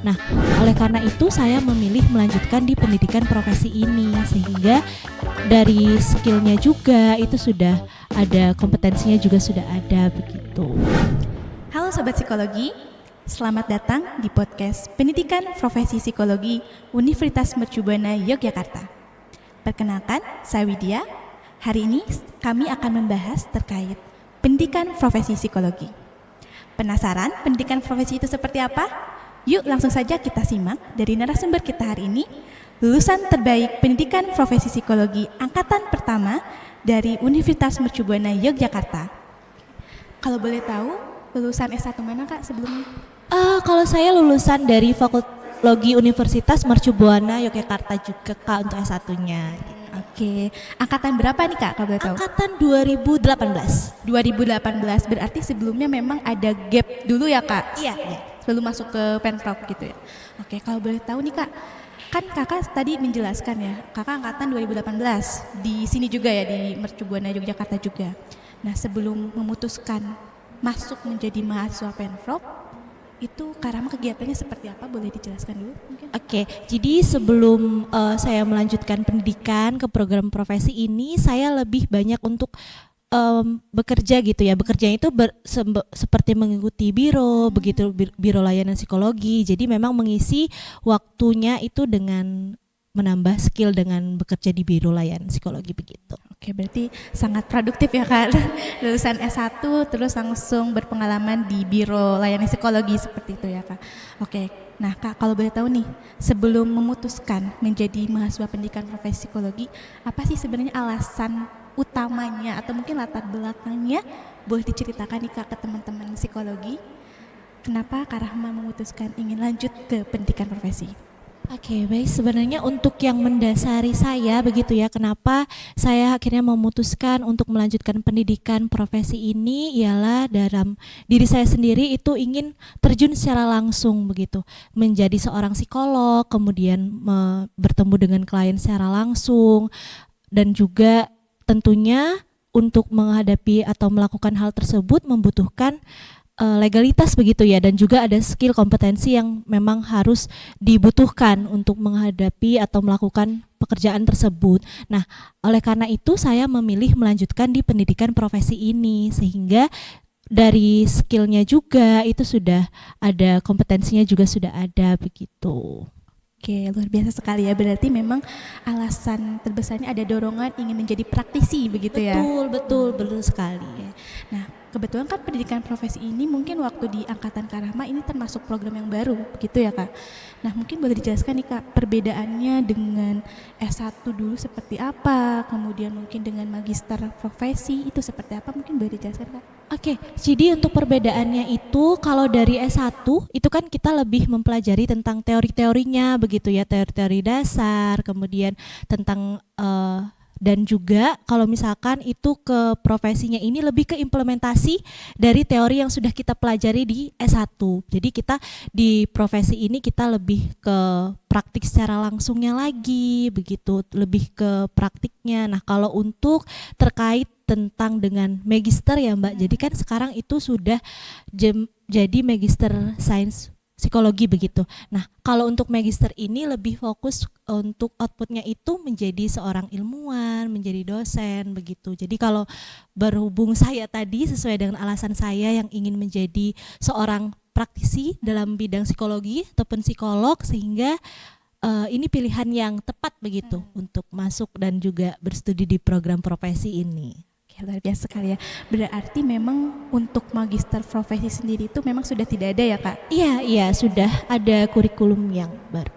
Nah, oleh karena itu saya memilih melanjutkan di pendidikan profesi ini sehingga dari skillnya juga itu sudah ada, kompetensinya juga sudah ada begitu. Halo Sobat Psikologi, selamat datang di podcast Pendidikan Profesi Psikologi Universitas Mercubuana Yogyakarta. Perkenalkan, saya Widya. Hari ini kami akan membahas terkait pendidikan profesi psikologi. Penasaran pendidikan profesi itu seperti apa? Yuk langsung saja kita simak dari narasumber kita hari ini, lulusan terbaik pendidikan profesi psikologi angkatan pertama dari Universitas Mercubuana Yogyakarta. Kalau boleh tahu, lulusan S1 mana Kak sebelumnya? Kalau saya lulusan dari Fakultas Universitas Mercubuana Yogyakarta juga Kak untuk S1-nya. Oke, angkatan berapa nih Kak kalau boleh tahu? Angkatan 2018. 2018, berarti sebelumnya memang ada gap dulu ya Kak? Iya. Sebelum masuk ke Pemprov gitu ya. Oke, kalau boleh tahu nih Kak, kan Kakak tadi menjelaskan ya, Kakak angkatan 2018 di sini juga ya, di Mercubuana Yogyakarta juga. Nah, sebelum memutuskan masuk menjadi mahasiswa Pemprov, itu Karama kegiatannya seperti apa? Boleh dijelaskan dulu mungkin? Oke, jadi sebelum saya melanjutkan pendidikan ke program profesi ini, saya lebih banyak untuk bekerja gitu ya. Bekerja itu seperti mengikuti biro, begitu biro layanan psikologi. Jadi memang mengisi waktunya itu dengan menambah skill dengan bekerja di biro layanan psikologi begitu. Oke, berarti sangat produktif ya Kak. Lulusan S1 terus langsung berpengalaman di biro layanan psikologi seperti itu ya Kak. Oke, nah Kak kalau boleh tahu nih, sebelum memutuskan menjadi mahasiswa pendidikan profesi psikologi, apa sih sebenarnya alasan utamanya atau mungkin latar belakangnya, boleh diceritakan nih Kak ke teman-teman psikologi, kenapa Kak Rahma memutuskan ingin lanjut ke pendidikan profesi? Oke, baik. Sebenarnya untuk yang mendasari saya begitu ya, kenapa saya akhirnya memutuskan untuk melanjutkan pendidikan profesi ini ialah dalam diri saya sendiri itu ingin terjun secara langsung begitu, menjadi seorang psikolog, kemudian bertemu dengan klien secara langsung, dan juga tentunya untuk menghadapi atau melakukan hal tersebut membutuhkan legalitas begitu ya, dan juga ada skill kompetensi yang memang harus dibutuhkan untuk menghadapi atau melakukan pekerjaan tersebut. Nah, oleh karena itu saya memilih melanjutkan di pendidikan profesi ini sehingga dari skillnya juga itu sudah ada, kompetensinya juga sudah ada begitu. Oke, luar biasa sekali ya. Berarti memang alasan terbesarnya ada dorongan ingin menjadi praktisi begitu ya? Betul sekali. Nah, kebetulan kan pendidikan profesi ini mungkin waktu di angkatan Kak Rahma ini termasuk program yang baru, begitu ya Kak? Nah, mungkin boleh dijelaskan nih Kak, perbedaannya dengan S1 dulu seperti apa, kemudian mungkin dengan magister profesi itu seperti apa, mungkin boleh dijelaskan Kak? Oke, jadi untuk perbedaannya itu kalau dari S1 itu kan kita lebih mempelajari tentang teori-teorinya begitu ya, teori-teori dasar, kemudian tentang dan juga kalau misalkan itu ke profesinya ini lebih ke implementasi dari teori yang sudah kita pelajari di S1. Jadi kita di profesi ini kita lebih ke praktik secara langsungnya lagi begitu, lebih ke praktiknya. Nah, kalau untuk terkait tentang dengan magister ya Mbak, jadi kan sekarang itu sudah jadi magister sains psikologi begitu. Nah, kalau untuk magister ini lebih fokus untuk outputnya itu menjadi seorang ilmuwan, menjadi dosen begitu. Jadi kalau berhubung saya tadi sesuai dengan alasan saya yang ingin menjadi seorang praktisi dalam bidang psikologi ataupun psikolog, sehingga ini pilihan yang tepat begitu untuk masuk dan juga berstudi di program profesi ini. Luar biasa sekali ya. Berarti memang untuk magister profesi sendiri itu memang sudah tidak ada ya Kak? Iya, sudah ada kurikulum yang baru.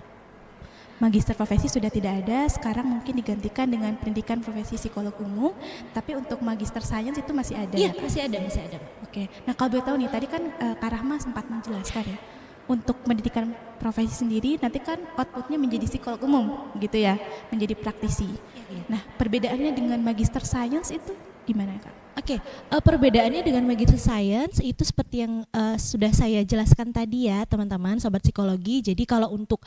Magister profesi sudah tidak ada, sekarang mungkin digantikan dengan pendidikan profesi psikolog umum, tapi untuk magister sains itu masih ada. Iya, ya? masih ada. Oke, nah kalau boleh tahu nih, tadi kan Kak Rahma sempat menjelaskan ya, untuk pendidikan profesi sendiri nanti kan outputnya menjadi psikolog umum gitu ya, menjadi praktisi. Iya. Nah, perbedaannya dengan magister sains itu gimana Kak? Oke, perbedaannya dengan magister science itu seperti yang sudah saya jelaskan tadi ya teman-teman sobat psikologi. Jadi kalau untuk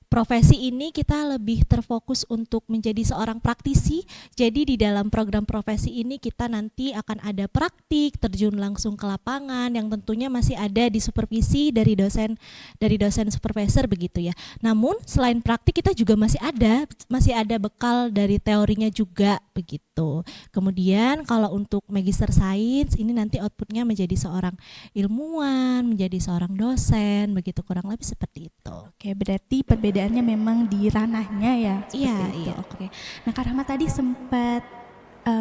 profesi ini kita lebih terfokus untuk menjadi seorang praktisi. Jadi di dalam program profesi ini kita nanti akan ada praktik, terjun langsung ke lapangan yang tentunya masih ada di supervisi dari dosen supervisor begitu ya. Namun selain praktik kita juga masih ada bekal dari teorinya juga begitu. Kemudian kalau untuk Magister Sains ini nanti outputnya menjadi seorang ilmuwan, menjadi seorang dosen begitu, kurang lebih seperti itu. Oke, berarti perbedaannya memang di ranahnya ya. Iya, Seperti itu. iya. Oke. Nah, Kak Rahma tadi sempat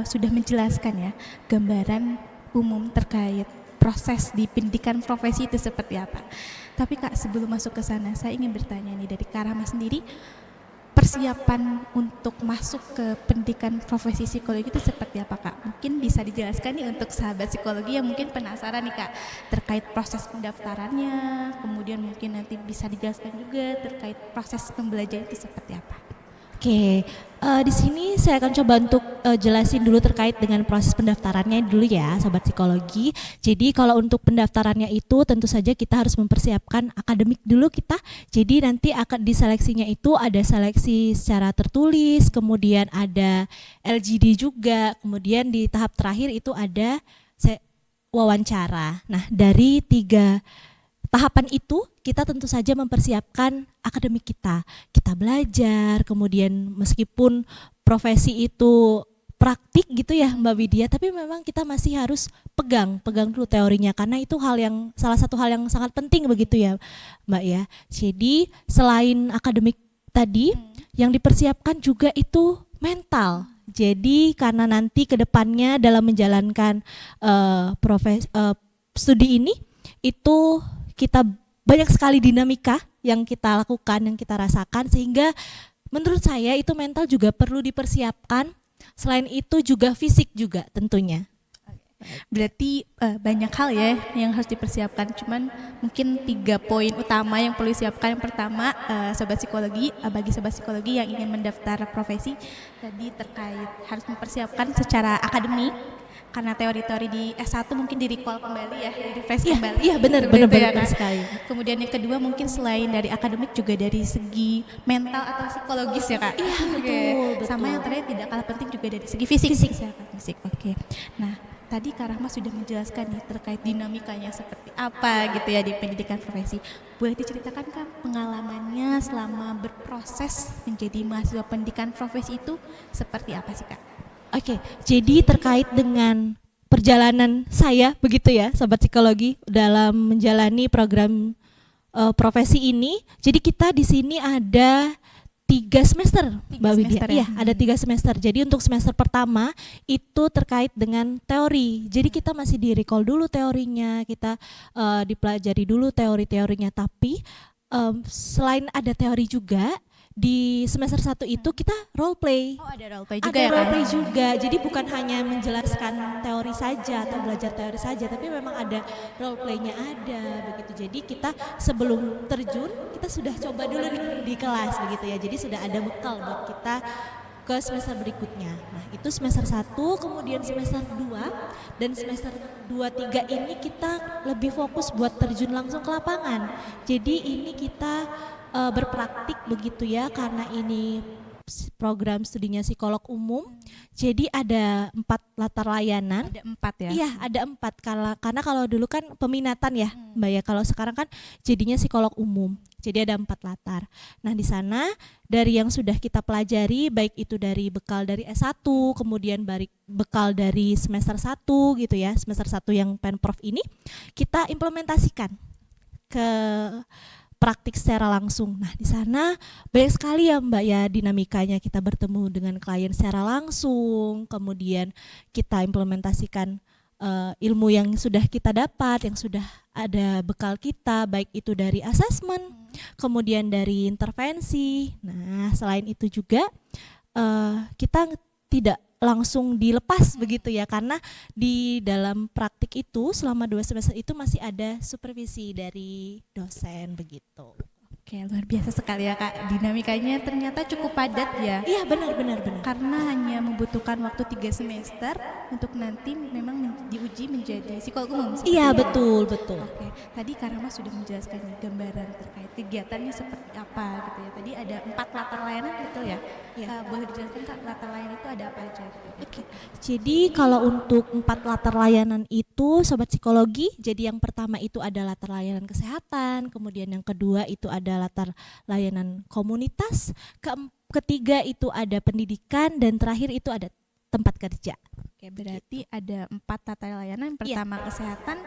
sudah menjelaskan ya gambaran umum terkait proses di pendidikan profesi itu seperti apa. Tapi Kak, sebelum masuk ke sana, saya ingin bertanya nih dari Kak Rahma sendiri, persiapan untuk masuk ke pendidikan profesi psikologi itu seperti apa Kak? Mungkin bisa dijelaskan nih untuk sahabat psikologi yang mungkin penasaran nih Kak terkait proses pendaftarannya, kemudian mungkin nanti bisa dijelaskan juga terkait proses pembelajaran itu seperti apa? Oke, di sini saya akan coba untuk jelasin dulu terkait dengan proses pendaftarannya dulu ya, sobat psikologi. Jadi kalau untuk pendaftarannya itu tentu saja kita harus mempersiapkan akademik dulu kita. Jadi nanti akan diseleksinya itu ada seleksi secara tertulis, kemudian ada LGD juga, kemudian di tahap terakhir itu ada wawancara. Nah, dari 3 tahapan itu kita tentu saja mempersiapkan akademik kita. Kita belajar, kemudian meskipun profesi itu praktik gitu ya Mbak Widya, tapi memang kita masih harus pegang dulu teorinya karena itu salah satu hal yang sangat penting begitu ya Mbak ya. Jadi selain akademik tadi yang dipersiapkan juga itu mental. Jadi karena nanti kedepannya dalam menjalankan studi ini itu kita banyak sekali dinamika yang kita lakukan, yang kita rasakan, sehingga menurut saya itu mental juga perlu dipersiapkan. Selain itu juga fisik juga tentunya. Berarti banyak hal ya yang harus dipersiapkan, cuman mungkin 3 poin utama yang perlu disiapkan. Yang pertama, sobat psikologi, bagi sobat psikologi yang ingin mendaftar profesi tadi terkait harus mempersiapkan secara akademik, karena teori-teori di S1 mungkin di-recall kembali ya, di-refresh kembali. Iya benar sekali. Kemudian yang kedua mungkin selain dari akademik juga dari segi mental atau psikologis ya Kak. Iya betul. Sama yang terakhir tidak kalah penting juga dari segi fisik. Fisik. Oke. Nah, tadi Kak Rahma sudah menjelaskan nih terkait dinamikanya seperti apa gitu ya di pendidikan profesi. Boleh diceritakan Kak pengalamannya selama berproses menjadi mahasiswa pendidikan profesi itu seperti apa sih Kak? Oke, jadi terkait dengan perjalanan saya begitu ya, sobat psikologi dalam menjalani program profesi ini. Jadi kita di sini ada 3 semester, Mbak Widya. Ya? Iya, ada 3 semester. Jadi untuk semester pertama itu terkait dengan teori. Jadi kita masih di-recall dulu teorinya, kita dipelajari dulu teori-teorinya. Tapi selain ada teori juga, di semester 1 itu kita role play. Oh, ada role play juga ada ya role Kak? play juga. Jadi bukan hanya menjelaskan teori saja atau belajar teori saja, tapi memang ada role playnya ada begitu. Jadi kita sebelum terjun kita sudah coba dulu di kelas begitu ya. Jadi sudah ada bekal buat kita ke semester berikutnya. Nah, itu semester 1, kemudian semester 2 dan semester 2 3 ini kita lebih fokus buat terjun langsung ke lapangan. Jadi ini kita berpraktik begitu ya, karena ini program studinya psikolog umum. Jadi ada 4 latar layanan. Ada 4 ya? Iya, ada 4 karena kalau dulu kan peminatan ya Mbak ya, kalau sekarang kan jadinya psikolog umum. Jadi ada 4 latar. Nah di sana dari yang sudah kita pelajari, baik itu dari bekal dari S1, kemudian bekal dari semester 1 gitu ya, semester 1 yang Penprof ini, kita implementasikan ke praktik secara langsung. Nah, di sana banyak sekali ya Mbak ya dinamikanya, kita bertemu dengan klien secara langsung, kemudian kita implementasikan ilmu yang sudah kita dapat, yang sudah ada bekal kita, baik itu dari asesmen, kemudian dari intervensi. Nah, selain itu juga kita tidak langsung dilepas begitu ya, karena di dalam praktik itu selama 2 semester itu masih ada supervisi dari dosen begitu. Oke, luar biasa sekali ya Kak, dinamikanya ternyata cukup padat ya. Iya benar. Karena hanya membutuhkan waktu 3 semester untuk nanti memang diuji menjadi psikolog umum. Iya, itu. betul, betul. Oke, tadi Kak Rama sudah menjelaskan nih gambaran terkait kegiatannya seperti apa gitu ya. Tadi ada 4 latar layanan, betul ya? Iya. Boleh dijelaskan Kak, latar layanan itu ada apa aja? Gitu? Oke. Jadi kalau untuk 4 latar layanan itu sobat psikologi, jadi yang pertama itu ada latar layanan kesehatan, kemudian yang kedua itu ada latar layanan komunitas, ketiga itu ada pendidikan, dan terakhir itu ada tempat kerja. Oke, berarti ada 4 tata layanan. Yang pertama kesehatan,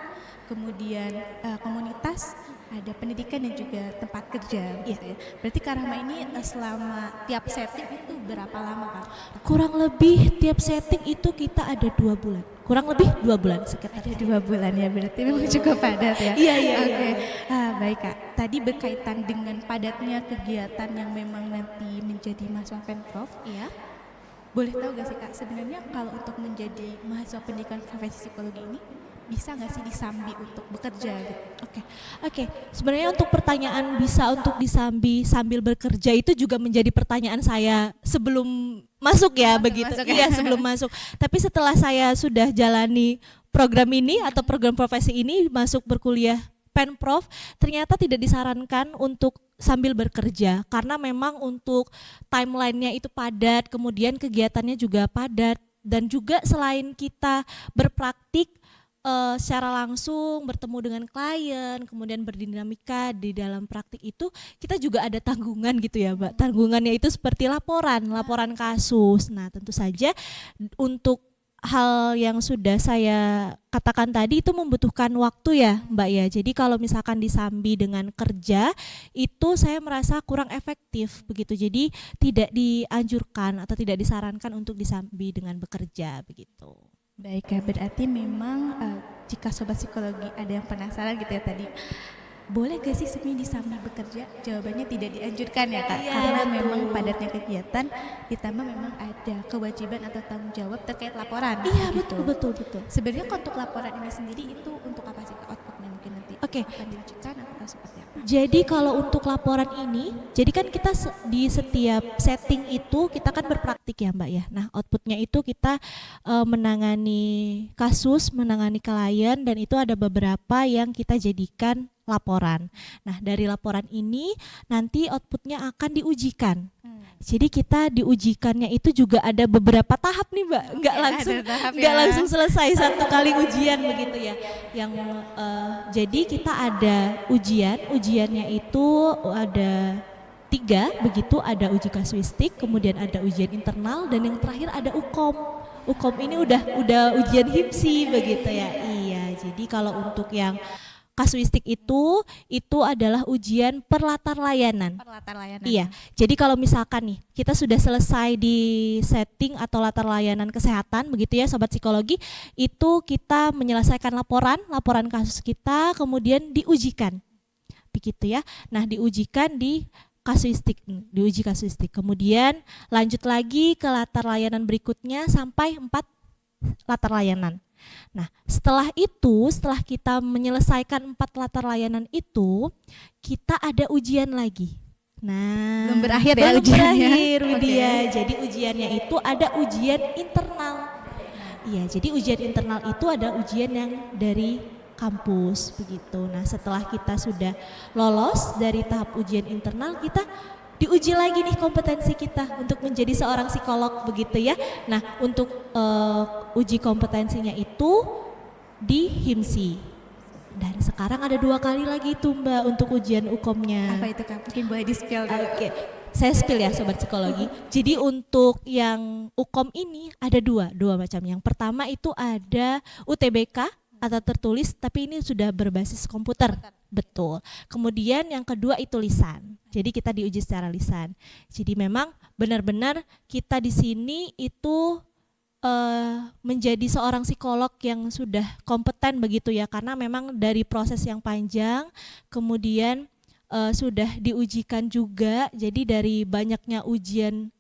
kemudian komunitas, ada pendidikan dan juga tempat kerja. Gitu ya. Berarti Kak Rahma ini selama tiap setting itu berapa lama Kak? Kurang lebih tiap setting itu kita ada 2 bulan. Kurang lebih 2 bulan sekitar. Ada 2 bulan ya, berarti memang cukup padat ya. Iya, iya. Oke, baik Kak. Tadi berkaitan dengan padatnya kegiatan yang memang nanti menjadi mahasiswa Pemprov. Iya. Boleh tahu gak sih Kak, sebenarnya kalau untuk menjadi mahasiswa pendidikan profesi psikologi ini bisa nggak sih disambi untuk bekerja gitu? Oke. Sebenarnya untuk pertanyaan bisa untuk disambi sambil bekerja itu juga menjadi pertanyaan saya sebelum masuk ya, begitu. Masuk ya. Iya, sebelum masuk. Tapi setelah saya sudah jalani program ini atau program profesi ini, masuk berkuliah Pemprov, ternyata tidak disarankan untuk sambil bekerja karena memang untuk timelinenya itu padat, kemudian kegiatannya juga padat, dan juga selain kita berpraktik secara langsung bertemu dengan klien, kemudian berdinamika di dalam praktik itu, kita juga ada tanggungan gitu ya Mbak. Tanggungannya itu seperti laporan kasus. Nah tentu saja untuk hal yang sudah saya katakan tadi itu membutuhkan waktu ya Mbak ya. Jadi kalau misalkan disambi dengan kerja itu saya merasa kurang efektif begitu. Jadi tidak dianjurkan atau tidak disarankan untuk disambi dengan bekerja begitu. Baik ya, berarti memang jika sobat psikologi ada yang penasaran gitu ya tadi, boleh gak sih sebenarnya disambi bekerja? Jawabannya tidak dianjurkan ya Kak, Iya, karena betul. memang padatnya kegiatan, ditambah memang ada kewajiban atau tanggung jawab terkait laporan. Iya, gitu. betul. Sebenarnya untuk laporan ini sendiri itu untuk apa sih Kak, outputnya mungkin nanti Oke. akan diujikan atau seperti apa? Jadi kalau untuk laporan ini, jadi kan kita di setiap setting itu kita kan berpraktik ya Mbak ya. Nah outputnya itu kita menangani kasus, menangani klien, dan itu ada beberapa yang kita jadikan laporan. Nah dari laporan ini nanti outputnya akan diujikan. Jadi kita diujikannya itu juga ada beberapa tahap nih Mbak, nggak langsung selesai satu kali ujian begitu ya. Yang jadi kita ada ujiannya itu ada 3 begitu, ada uji kasuistik, kemudian ada ujian internal, dan yang terakhir ada UKOM. UKOM ini udah ujian HIPSI begitu ya. Iya, jadi kalau untuk yang kasuistik itu adalah ujian per latar layanan. Iya. Jadi kalau misalkan nih kita sudah selesai di setting atau latar layanan kesehatan begitu ya sobat psikologi, itu kita menyelesaikan laporan kasus kita, kemudian diujikan. Begitu ya. Nah, diujikan diuji kasuistik. Kemudian lanjut lagi ke latar layanan berikutnya sampai 4 latar layanan. Nah, setelah kita menyelesaikan 4 latar layanan itu, kita ada ujian lagi. Nah, belum berakhir ya belum ujiannya. berakhir Widya. Jadi ujiannya itu ada ujian internal. Iya, jadi ujian internal itu ada ujian yang dari kampus begitu. Nah, setelah kita sudah lolos dari tahap ujian internal, kita diuji lagi nih kompetensi kita untuk menjadi seorang psikolog begitu ya. Nah untuk uji kompetensinya itu di HIMSI, dan sekarang ada 2 kali lagi tuh Mbak untuk ujian UKOM-nya. Apa itu Kak? Mungkin boleh di-spill dulu. Oke, saya spill ya sobat psikologi. Jadi untuk yang UKOM ini ada dua macam. Yang pertama itu ada UTBK atau tertulis, tapi ini sudah berbasis komputer. Betul. Kemudian yang kedua itu lisan. Jadi kita diuji secara lisan. Jadi memang benar-benar kita di sini itu menjadi seorang psikolog yang sudah kompeten begitu ya, karena memang dari proses yang panjang, kemudian sudah diujikan juga. Jadi dari banyaknya ujian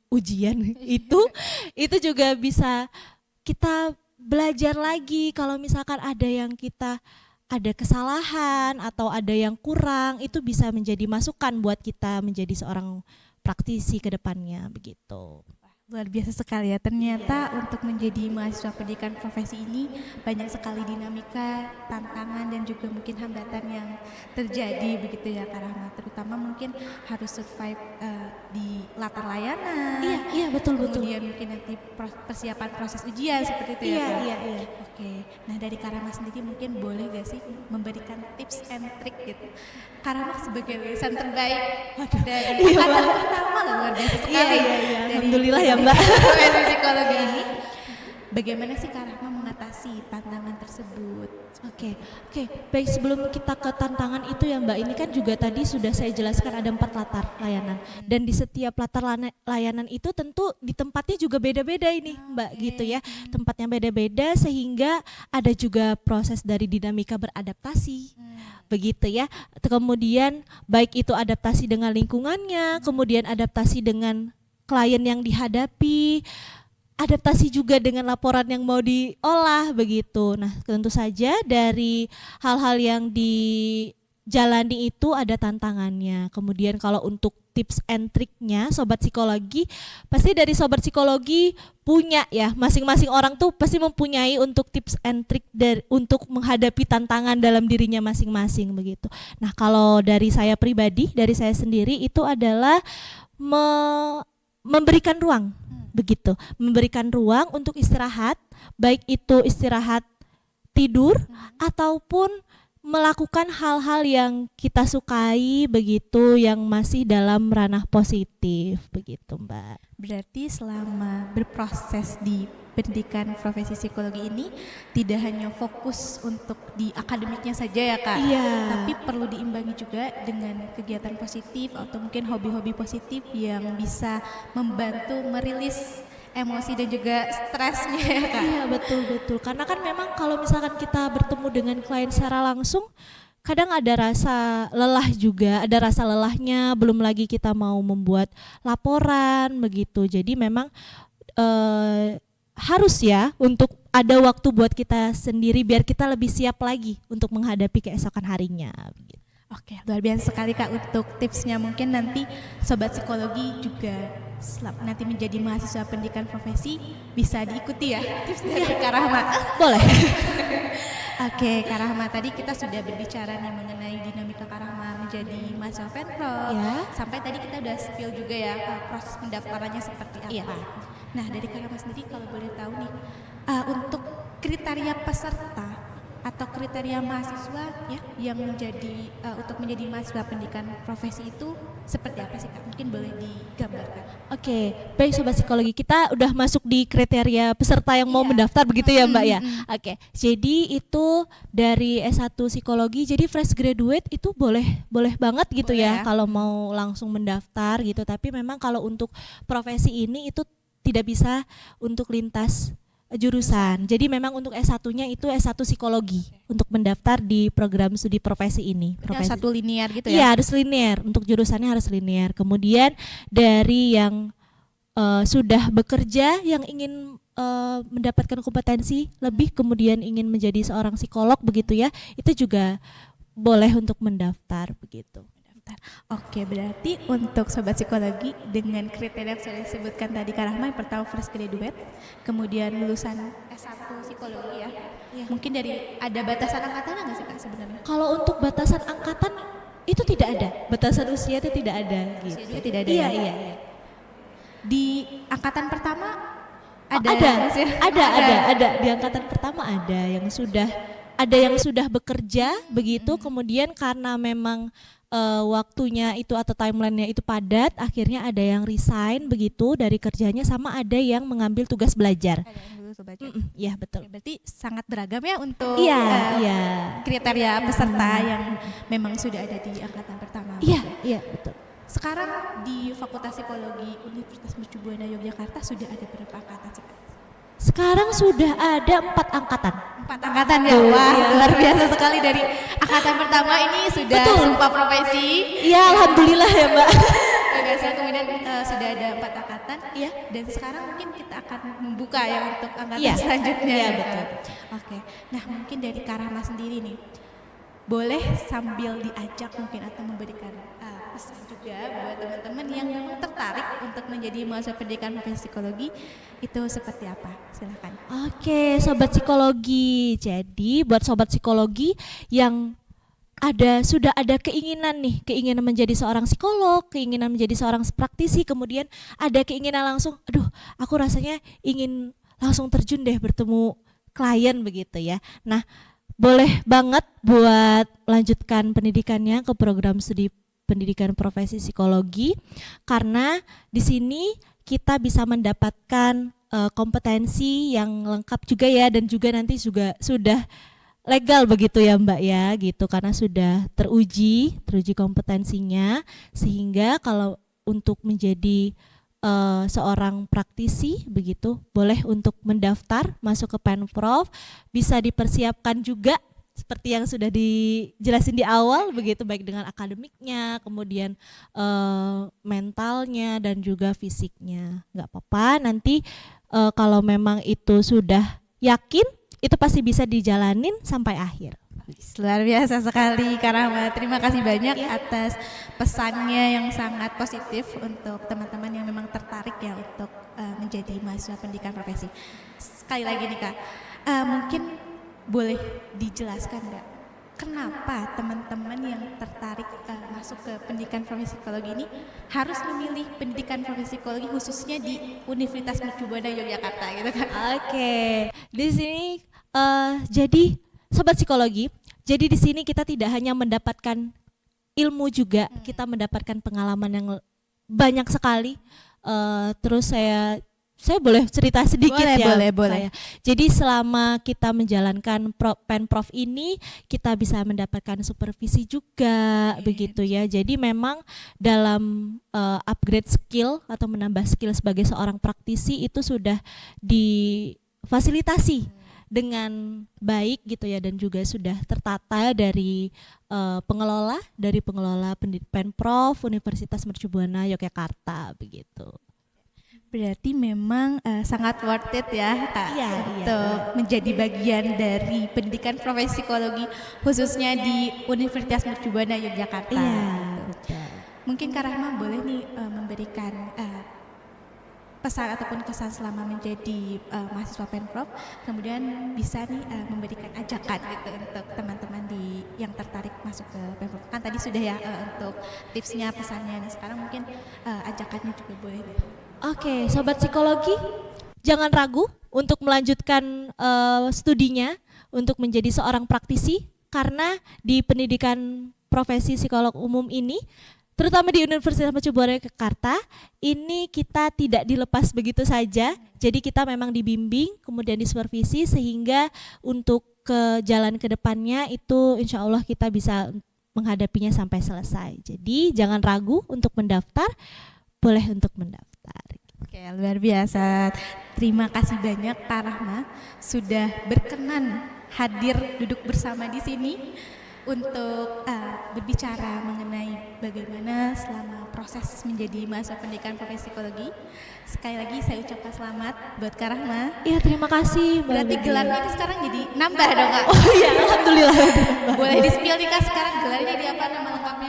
itu juga bisa kita belajar lagi. Kalau misalkan ada yang kita ada kesalahan atau ada yang kurang, itu bisa menjadi masukan buat kita menjadi seorang praktisi ke depannya begitu. Luar biasa sekali ya, ternyata untuk menjadi mahasiswa pendidikan profesi ini banyak sekali dinamika, tantangan dan juga mungkin hambatan yang terjadi begitu ya Kak Rahma. Terutama mungkin harus survive di latar layanan. Iya, betul. Kemudian mungkin nanti persiapan proses ujian seperti itu ya Kak. Iya. Oke, nah dari Kak Rahma sendiri mungkin boleh gak sih memberikan tips and trick gitu. Kak Rahma sebagai lulusan terbaik dari angkatan pertama loh, luar biasa sekali. Iya. Dari Alhamdulillah ya Mbak. profesi psikologi ini. Bagaimana sih Kak Rahma mengatasi tantangan tersebut? Oke. Baik, sebelum kita ke tantangan itu ya Mbak, ini kan juga tadi sudah saya jelaskan ada 4 latar layanan. Dan di setiap latar layanan itu tentu di tempatnya juga beda-beda ini Mbak gitu ya. Tempatnya beda-beda sehingga ada juga proses dari dinamika beradaptasi. Begitu ya. Kemudian baik itu adaptasi dengan lingkungannya, kemudian adaptasi dengan klien yang dihadapi, adaptasi juga dengan laporan yang mau diolah begitu. Nah, tentu saja dari hal-hal yang dijalani itu ada tantangannya. Kemudian kalau untuk tips and triknya sobat psikologi, pasti dari sobat psikologi punya ya, masing-masing orang tuh pasti mempunyai untuk tips and trik untuk menghadapi tantangan dalam dirinya masing-masing begitu. Nah, kalau dari saya pribadi, dari saya sendiri itu adalah memberikan ruang begitu, memberikan ruang untuk istirahat, baik itu istirahat tidur ataupun melakukan hal-hal yang kita sukai begitu, yang masih dalam ranah positif begitu Mbak. Berarti selama berproses di pendidikan profesi psikologi ini tidak hanya fokus untuk di akademiknya saja ya Kak, Iya. tapi perlu diimbangi juga dengan kegiatan positif atau mungkin hobi-hobi positif yang bisa membantu merilis emosi dan juga stresnya ya Kak. Iya betul. Karena kan memang kalau misalkan kita bertemu dengan klien secara langsung, kadang ada rasa lelah juga, ada rasa lelahnya, belum lagi kita mau membuat laporan begitu. Jadi memang harus ya untuk ada waktu buat kita sendiri biar kita lebih siap lagi untuk menghadapi keesokan harinya begitu. Oke, luar biasa sekali Kak untuk tipsnya. Mungkin nanti sobat psikologi juga nanti menjadi mahasiswa pendidikan profesi bisa diikuti ya tips dari Kak Rahma. Boleh. Oke, Kak Rahma, tadi kita sudah berbicara nih mengenai dinamika Kak Rahma menjadi mahasiswa Penpro. Ya. Sampai tadi kita udah spill juga ya proses pendaftarannya seperti apa. Iya. Nah, dari Kak Rahma sendiri kalau boleh tahu nih, untuk kriteria peserta atau kriteria mahasiswa ya yang menjadi untuk menjadi mahasiswa pendidikan profesi itu seperti apa sih Kak? Mungkin boleh digambarkan. Oke, baik sobat psikologi, kita udah masuk di kriteria peserta yang mau mendaftar begitu ya Mbak ya. Oke, jadi itu dari S1 psikologi, jadi fresh graduate itu boleh banget gitu Boleh ya. kalau mau langsung mendaftar gitu. Tapi memang kalau untuk profesi ini itu tidak bisa untuk lintas jurusan. Jadi memang untuk S1-nya itu S1 psikologi untuk mendaftar di program studi profesi ini. Yang satu linear gitu Iya, ya? harus linear. Untuk jurusannya harus linear. Kemudian dari yang sudah bekerja, yang ingin mendapatkan kompetensi lebih, kemudian ingin menjadi seorang psikolog begitu ya, itu juga boleh untuk mendaftar begitu. Oke, berarti untuk sobat psikologi dengan kriteria yang sudah disebutkan tadi Kak Rahma, yang pertama fresh graduate, kemudian lulusan S1 psikologi ya. Mungkin dari ada batasan angkatan nggak sih Kak sebenarnya? Kalau untuk batasan angkatan itu tidak ada, batasan usia itu tidak ada gitu. Usia juga tidak ada Iya, ya? iya. Di angkatan pertama Oh, ada ada, sih? ada. Di angkatan pertama ada yang sudah bekerja begitu, kemudian karena memang waktunya itu atau timelinenya itu padat, akhirnya ada yang resign begitu dari kerjanya, sama ada yang mengambil tugas belajar. Ada yang dulu sobat. Iya betul. Berarti sangat beragam ya untuk Iya. kriteria peserta yang memang sudah ada di angkatan pertama. Iya betul. Sekarang di Fakultas Psikologi Universitas Mercu Buana Yogyakarta sudah ada berapa angkatan sih Kak? Sekarang sudah ada 4 angkatan. 4 angkatan ya? Wah, luar biasa sekali. Dari angkatan pertama ini sudah Betul. sumpah profesi. Iya, alhamdulillah ya Mbak. Luar biasa, kemudian sudah ada 4 angkatan. Iya. Dan sekarang mungkin kita akan membuka ya untuk angkatan Iya. selanjutnya. Iya, ya, betul. Kak? Oke. Nah, mungkin dari Kak Rahma sendiri nih, boleh sambil diajak mungkin atau memberikan pesan juga buat teman-teman yang memang tertarik untuk menjadi mahasiswa pendidikan profesi psikologi itu seperti apa? Silakan. Oke, sobat psikologi. Jadi buat sobat psikologi yang sudah ada keinginan menjadi seorang psikolog, keinginan menjadi seorang praktisi, kemudian ada keinginan langsung, aduh, aku rasanya ingin langsung terjun deh bertemu klien begitu ya. Nah, boleh banget buat melanjutkan pendidikannya ke program studi pendidikan profesi psikologi, karena di sini kita bisa mendapatkan kompetensi yang lengkap juga ya, dan juga nanti juga sudah legal begitu ya Mbak ya, gitu, karena sudah teruji kompetensinya, sehingga kalau untuk menjadi seorang praktisi begitu boleh untuk mendaftar masuk ke Penprov, bisa dipersiapkan juga seperti yang sudah dijelasin di awal begitu, baik dengan akademiknya, kemudian mentalnya dan juga fisiknya. Nggak apa-apa, nanti kalau memang itu sudah yakin, itu pasti bisa dijalanin sampai akhir. Luar biasa sekali Kak Rahma. Terima kasih banyak atas pesannya yang sangat positif untuk teman-teman yang memang tertarik ya untuk menjadi mahasiswa pendidikan profesi. Sekali lagi nih Kak, mungkin boleh dijelaskan nggak kenapa teman-teman yang tertarik masuk ke pendidikan profesi psikologi ini harus memilih pendidikan profesi psikologi khususnya di Universitas Mercubuana Yogyakarta gitu kan? Oke, di sini jadi sobat psikologi, jadi di sini kita tidak hanya mendapatkan ilmu juga, kita mendapatkan pengalaman yang banyak sekali. Terus saya boleh cerita sedikit ya. Boleh. Jadi selama kita menjalankan Penprov ini, kita bisa mendapatkan supervisi juga, begitu ya. Jadi memang dalam upgrade skill atau menambah skill sebagai seorang praktisi itu sudah difasilitasi dengan baik gitu ya, dan juga sudah tertata dari pengelola Penprov Universitas Mercubuana Yogyakarta begitu. Berarti memang sangat worth it ya Kak, untuk menjadi bagian dari pendidikan profesi psikologi khususnya di Universitas Mercubuana Yogyakarta. Iya, betul. Mungkin Kak Rahma boleh nih memberikan pesan ataupun kesan selama menjadi mahasiswa Penprov, kemudian bisa nih memberikan ajakan gitu untuk teman-teman yang tertarik masuk ke Penprov. Kan tadi sudah ya untuk tipsnya, pesannya. Nah sekarang mungkin ajakannya juga boleh deh. Oke, sobat psikologi, jangan ragu untuk melanjutkan studinya untuk menjadi seorang praktisi, karena di pendidikan profesi psikolog umum ini, terutama di Universitas Mercubuana Yogyakarta, ini kita tidak dilepas begitu saja. Jadi kita memang dibimbing, kemudian disupervisi, sehingga untuk ke jalan ke depannya itu insya Allah kita bisa menghadapinya sampai selesai. Jadi jangan ragu untuk mendaftar, boleh untuk mendaftar. Oke, luar biasa. Terima kasih banyak Kak Rahma sudah berkenan hadir duduk bersama di sini untuk berbicara mengenai bagaimana selama proses menjadi mahasiswa pendidikan profesi psikologi. Sekali lagi saya ucapkan selamat buat Kak Rahma. Iya, terima kasih. Berarti gelarnya ini sekarang jadi nambah dong Kak? Oh iya, alhamdulillah. Boleh di-spill nih Kak, sekarang gelarnya di apa, nama lengkapnya?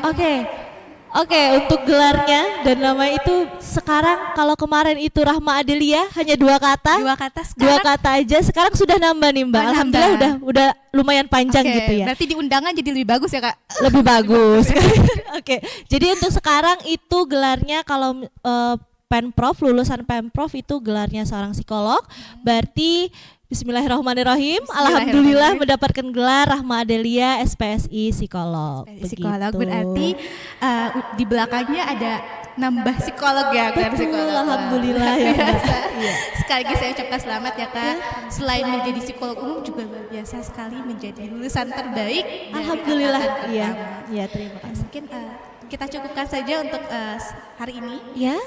Oke, untuk gelarnya dan nama itu sekarang, kalau kemarin itu Rahma Adelia hanya 2 kata. 2 kata sekarang? 2 kata aja, sekarang sudah nambah nih Mbak. Alhamdulillah udah lumayan panjang gitu ya. Berarti di undangan jadi lebih bagus ya Kak? Lebih bagus. Oke, jadi untuk sekarang itu gelarnya kalau Penprov, lulusan Penprov itu gelarnya seorang psikolog. Berarti Bismillahirrahmanirrahim. Alhamdulillah mendapatkan gelar Rahma Adelia SPSI Psikolog. Psikolog berarti di belakangnya ada nambah psikolog ya. Betul, alhamdulillah ya. Iya. Sekali lagi saya ucapkan selamat ya Kak. Selain menjadi psikolog umum juga luar biasa sekali menjadi lulusan terbaik. Alhamdulillah. Iya, terima kasih. Mungkin kita cukupkan saja untuk hari ini. Ya.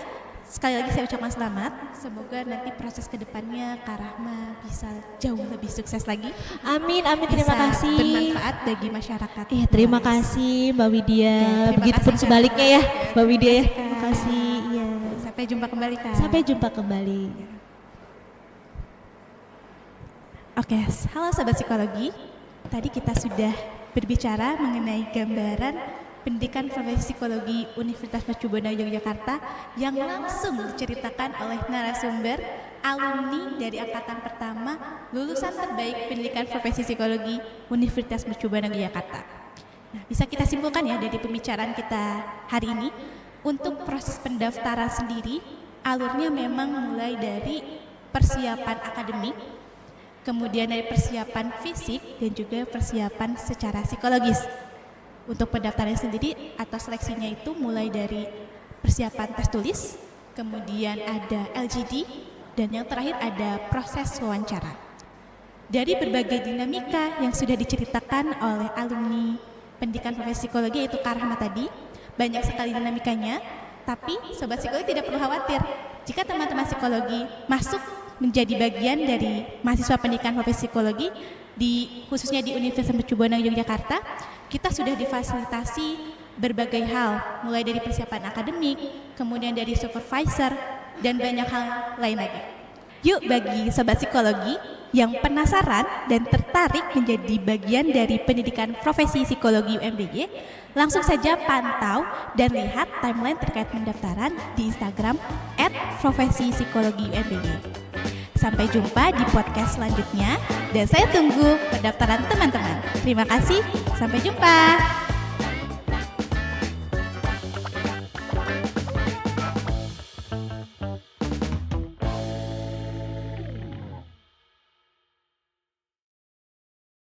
Sekali lagi saya ucapkan selamat. Semoga nanti proses kedepannya Kak Rahma bisa jauh lebih sukses lagi. Amin, terima kasih. Bermanfaat bagi masyarakat. Iya, terima kasih Mbak Widya. Begitupun sebaliknya ya, Mbak Widya ya. Terima kasih. Iya. Sampai jumpa kembali Kak. Sampai jumpa kembali. Oke, halo sahabat psikologi. Tadi kita sudah berbicara mengenai gambaran Pendidikan Profesi Psikologi Universitas Mercubuana Yogyakarta yang langsung diceritakan oleh narasumber alumni dari angkatan pertama lulusan terbaik Pendidikan Profesi Psikologi Universitas Mercubuana Yogyakarta. Nah, bisa kita simpulkan ya dari pembicaraan kita hari ini, untuk proses pendaftaran sendiri alurnya memang mulai dari persiapan akademik, kemudian dari persiapan fisik dan juga persiapan secara psikologis. Untuk pendaftaran sendiri atau seleksinya itu mulai dari persiapan tes tulis, kemudian ada LGD, dan yang terakhir ada proses wawancara. Dari berbagai dinamika yang sudah diceritakan oleh alumni Pendidikan Profesi Psikologi yaitu Kak Rahmat tadi, banyak sekali dinamikanya, tapi Sobat Psikologi tidak perlu khawatir. Jika teman-teman psikologi masuk menjadi bagian dari mahasiswa Pendidikan Profesi Psikologi, khususnya di Universitas Mercubuana Yogyakarta, kita sudah difasilitasi berbagai hal, mulai dari persiapan akademik, kemudian dari supervisor, dan banyak hal lain lagi. Yuk, bagi Sobat Psikologi yang penasaran dan tertarik menjadi bagian dari Pendidikan Profesi Psikologi UMBY, langsung saja pantau dan lihat timeline terkait pendaftaran di Instagram @profesipsikologiUMBY. Sampai jumpa di podcast selanjutnya dan saya tunggu pendaftaran teman-teman. Terima kasih, sampai jumpa.